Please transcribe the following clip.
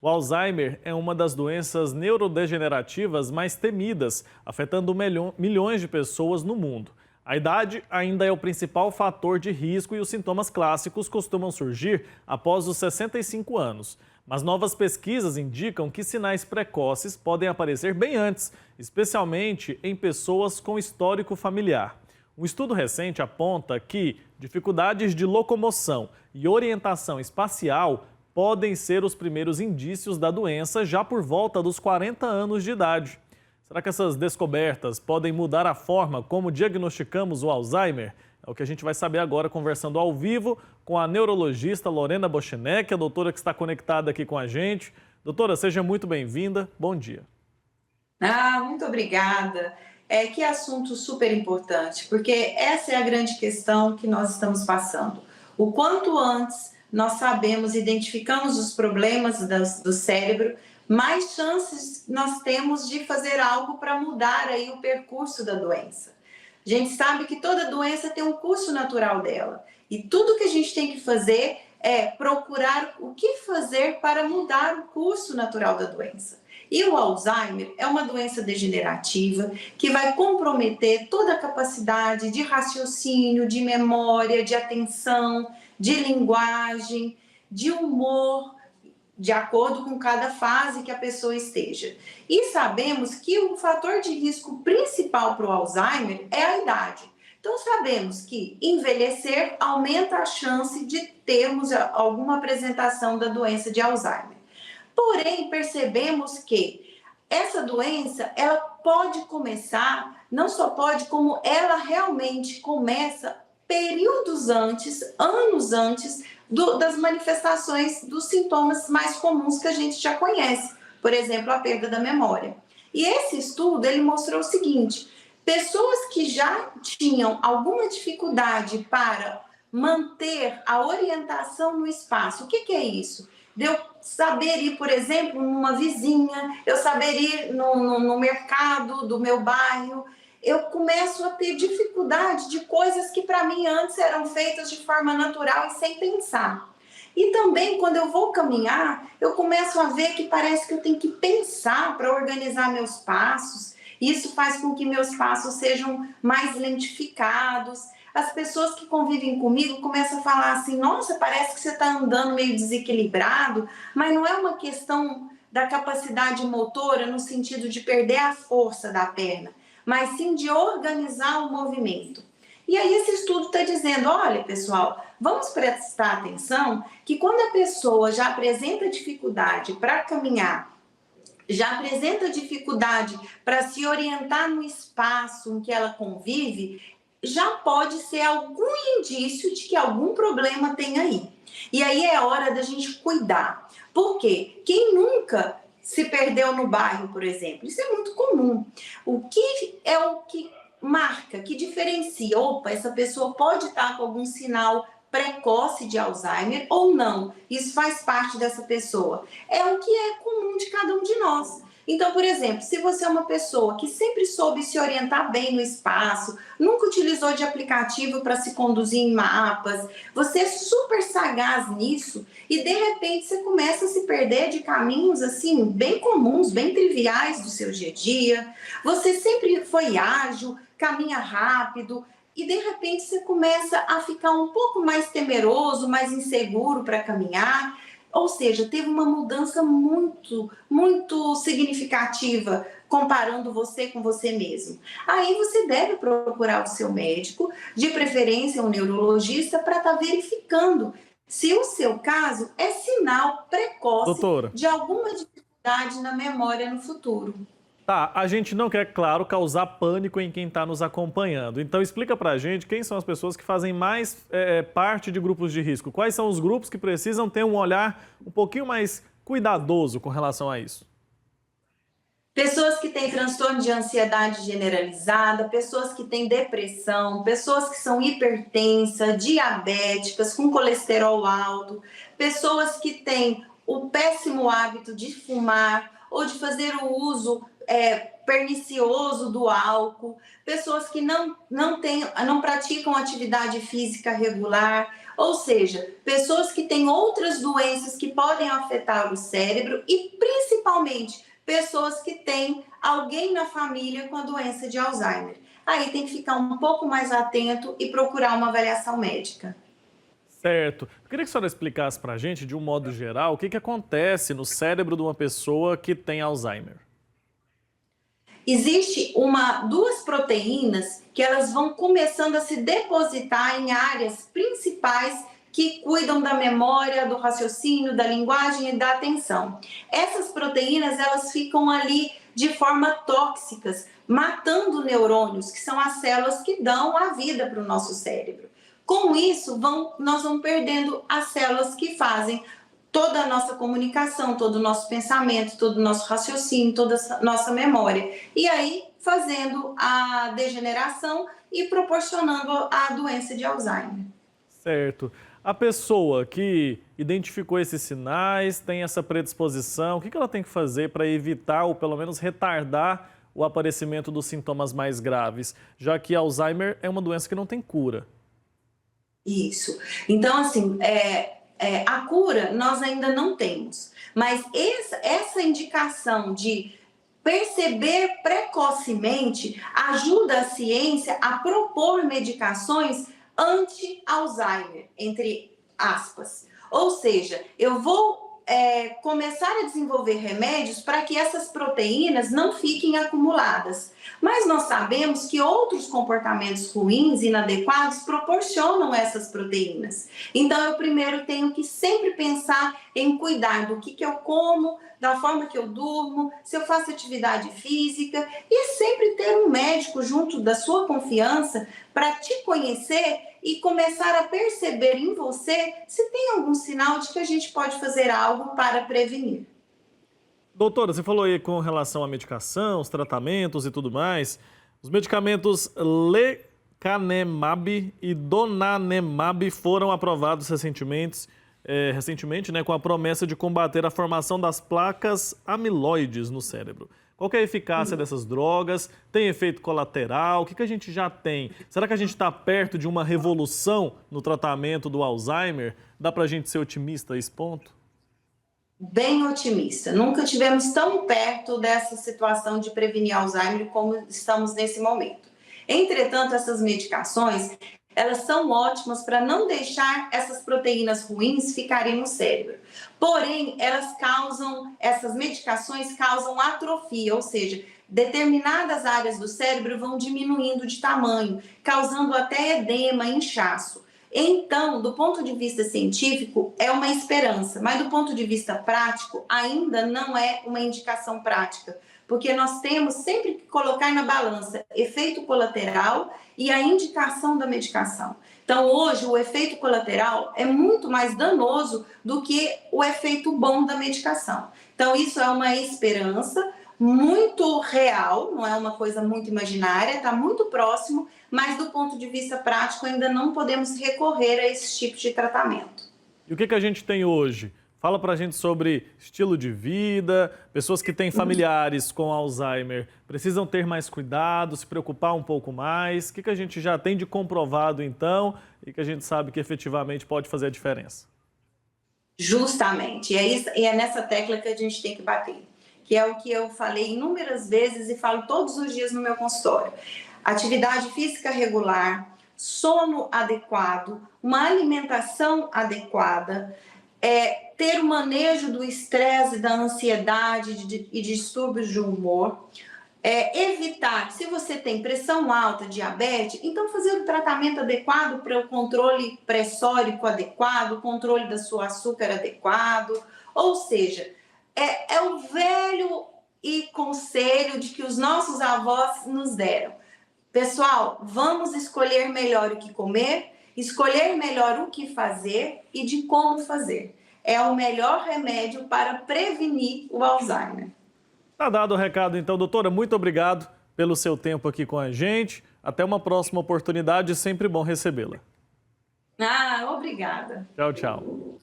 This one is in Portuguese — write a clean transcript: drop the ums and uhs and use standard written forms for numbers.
O Alzheimer é uma das doenças neurodegenerativas mais temidas, afetando milhões de pessoas no mundo. A idade ainda é o principal fator de risco e os sintomas clássicos costumam surgir após os 65 anos. Mas novas pesquisas indicam que sinais precoces podem aparecer bem antes, especialmente em pessoas com histórico familiar. Um estudo recente aponta que dificuldades de locomoção e orientação espacial podem ser os primeiros indícios da doença já por volta dos 40 anos de idade. Será que essas descobertas podem mudar a forma como diagnosticamos o Alzheimer? É o que a gente vai saber agora conversando ao vivo com a neurologista Lorena Bochenek, a doutora que está conectada aqui com a gente. Doutora, seja muito bem-vinda. Bom dia. Muito obrigada. Que assunto super importante, porque essa é a grande questão que nós estamos passando. O quanto antes nós sabemos, identificamos os problemas do cérebro, mais chances nós temos de fazer algo para mudar aí o percurso da doença. A gente sabe que toda doença tem um curso natural dela, e tudo que a gente tem que fazer é procurar o que fazer para mudar o curso natural da doença. E o Alzheimer é uma doença degenerativa que vai comprometer toda a capacidade de raciocínio, de memória, de atenção, de linguagem, de humor, de acordo com cada fase que a pessoa esteja. E sabemos que o fator de risco principal para o Alzheimer é a idade. Então, sabemos que envelhecer aumenta a chance de termos alguma apresentação da doença de Alzheimer. Porém, percebemos que essa doença, ela pode começar, não só pode, como ela realmente começa períodos antes, anos antes das manifestações dos sintomas mais comuns que a gente já conhece, por exemplo, a perda da memória. E esse estudo, ele mostrou o seguinte: pessoas que já tinham alguma dificuldade para manter a orientação no espaço, o que é isso? De eu saber ir, por exemplo, numa vizinha, eu saber ir no mercado do meu bairro, eu começo a ter dificuldade de coisas que para mim antes eram feitas de forma natural e sem pensar. E também quando eu vou caminhar, eu começo a ver que parece que eu tenho que pensar para organizar meus passos. Isso faz com que meus passos sejam mais lentificados. As pessoas que convivem comigo começam a falar assim: nossa, parece que você está andando meio desequilibrado, mas não é uma questão da capacidade motora no sentido de perder a força da perna, mas sim de organizar o movimento. E aí esse estudo está dizendo: olha, pessoal, vamos prestar atenção que quando a pessoa já apresenta dificuldade para caminhar, já apresenta dificuldade para se orientar no espaço em que ela convive, já pode ser algum indício de que algum problema tem aí. E aí é hora da gente cuidar. Por quê? Quem nunca se perdeu no bairro, por exemplo? Isso é muito comum. O que é o que marca, que diferencia? Opa, essa pessoa pode estar com algum sinal precoce de Alzheimer ou não. Isso faz parte dessa pessoa. É o que é comum de cada um de nós. Então, por exemplo, se você é uma pessoa que sempre soube se orientar bem no espaço, nunca utilizou de aplicativo para se conduzir em mapas, você é super sagaz nisso e de repente você começa a se perder de caminhos assim bem comuns, bem triviais do seu dia a dia. Você sempre foi ágil, caminha rápido, e de repente você começa a ficar um pouco mais temeroso, mais inseguro para caminhar. Ou seja, teve uma mudança muito significativa comparando você com você mesmo. Aí você deve procurar o seu médico, de preferência um neurologista, para estar verificando se o seu caso é sinal precoce Doutora. de alguma dificuldade na memória no futuro. Tá, a gente não quer, claro, causar pânico em quem está nos acompanhando. Então explica pra gente quem são as pessoas que fazem mais parte de grupos de risco. Quais são os grupos que precisam ter um olhar um pouquinho mais cuidadoso com relação a isso? Pessoas que têm transtorno de ansiedade generalizada, pessoas que têm depressão, pessoas que são hipertensas, diabéticas, com colesterol alto, pessoas que têm o péssimo hábito de fumar ou de fazer o uso pernicioso do álcool, pessoas que não praticam atividade física regular, Ou seja, pessoas que têm outras doenças que podem afetar o cérebro e principalmente pessoas que têm alguém na família com a doença de Alzheimer. Aí tem que ficar um pouco mais atento e procurar uma avaliação médica. Certo. Eu queria que a senhora explicasse para a gente, de um modo geral, o que acontece no cérebro de uma pessoa que tem Alzheimer. Existe duas proteínas que elas vão começando a se depositar em áreas principais que cuidam da memória, do raciocínio, da linguagem e da atenção. Essas proteínas elas ficam ali de forma tóxicas, matando neurônios, que são as células que dão a vida para o nosso cérebro. Com isso, nós vamos perdendo as células que fazem toda a nossa comunicação, todo o nosso pensamento, todo o nosso raciocínio, toda a nossa memória. E aí, fazendo a degeneração e proporcionando a doença de Alzheimer. Certo. A pessoa que identificou esses sinais, tem essa predisposição, o que ela tem que fazer para evitar ou pelo menos retardar o aparecimento dos sintomas mais graves, já que Alzheimer é uma doença que não tem cura? Isso. Então, assim, a cura nós ainda não temos, mas essa indicação de perceber precocemente ajuda a ciência a propor medicações anti-Alzheimer, entre aspas. Ou seja, eu vou começar a desenvolver remédios para que essas proteínas não fiquem acumuladas. Mas nós sabemos que outros comportamentos ruins, inadequados, proporcionam essas proteínas. Então, eu primeiro tenho que sempre pensar em cuidar do que eu como, da forma que eu durmo, se eu faço atividade física e sempre ter um médico junto da sua confiança para te conhecer e começar a perceber em você se tem algum sinal de que a gente pode fazer algo para prevenir. Doutora, você falou aí com relação à medicação, os tratamentos e tudo mais. Os medicamentos lecanemab e donanemab foram aprovados recentemente, né, com a promessa de combater a formação das placas amiloides no cérebro. Qual que é a eficácia dessas drogas? Tem efeito colateral? O que a gente já tem? Será que a gente está perto de uma revolução no tratamento do Alzheimer? Dá para a gente ser otimista a esse ponto? Bem otimista. Nunca tivemos tão perto dessa situação de prevenir Alzheimer como estamos nesse momento. Entretanto, essas medicações, elas são ótimas para não deixar essas proteínas ruins ficarem no cérebro. Porém, essas medicações causam atrofia, ou seja, determinadas áreas do cérebro vão diminuindo de tamanho, causando até edema, inchaço. Então, do ponto de vista científico, é uma esperança, mas do ponto de vista prático, ainda não é uma indicação prática, porque nós temos sempre que colocar na balança efeito colateral e a indicação da medicação. Então, hoje, o efeito colateral é muito mais danoso do que o efeito bom da medicação. Então, isso é uma esperança muito real, não é uma coisa muito imaginária, está muito próximo, mas do ponto de vista prático ainda não podemos recorrer a esse tipo de tratamento. E o que a gente tem hoje? Fala pra gente sobre estilo de vida, pessoas que têm familiares com Alzheimer precisam ter mais cuidado, se preocupar um pouco mais. O que a gente já tem de comprovado então e que a gente sabe que efetivamente pode fazer a diferença? Justamente, e é nessa tecla que a gente tem que bater, que é o que eu falei inúmeras vezes e falo todos os dias no meu consultório. Atividade física regular, sono adequado, uma alimentação adequada, ter o manejo do estresse, da ansiedade e de distúrbios de humor, evitar, se você tem pressão alta, diabetes, então fazer o tratamento adequado para o controle pressórico adequado, o controle da sua açúcar adequado, ou seja, é o velho conselho de que os nossos avós nos deram. Pessoal, vamos escolher melhor o que comer, escolher melhor o que fazer e de como fazer. É o melhor remédio para prevenir o Alzheimer. Tá dado o recado então, doutora. Muito obrigado pelo seu tempo aqui com a gente. Até uma próxima oportunidade, sempre bom recebê-la. Obrigada. Tchau, tchau.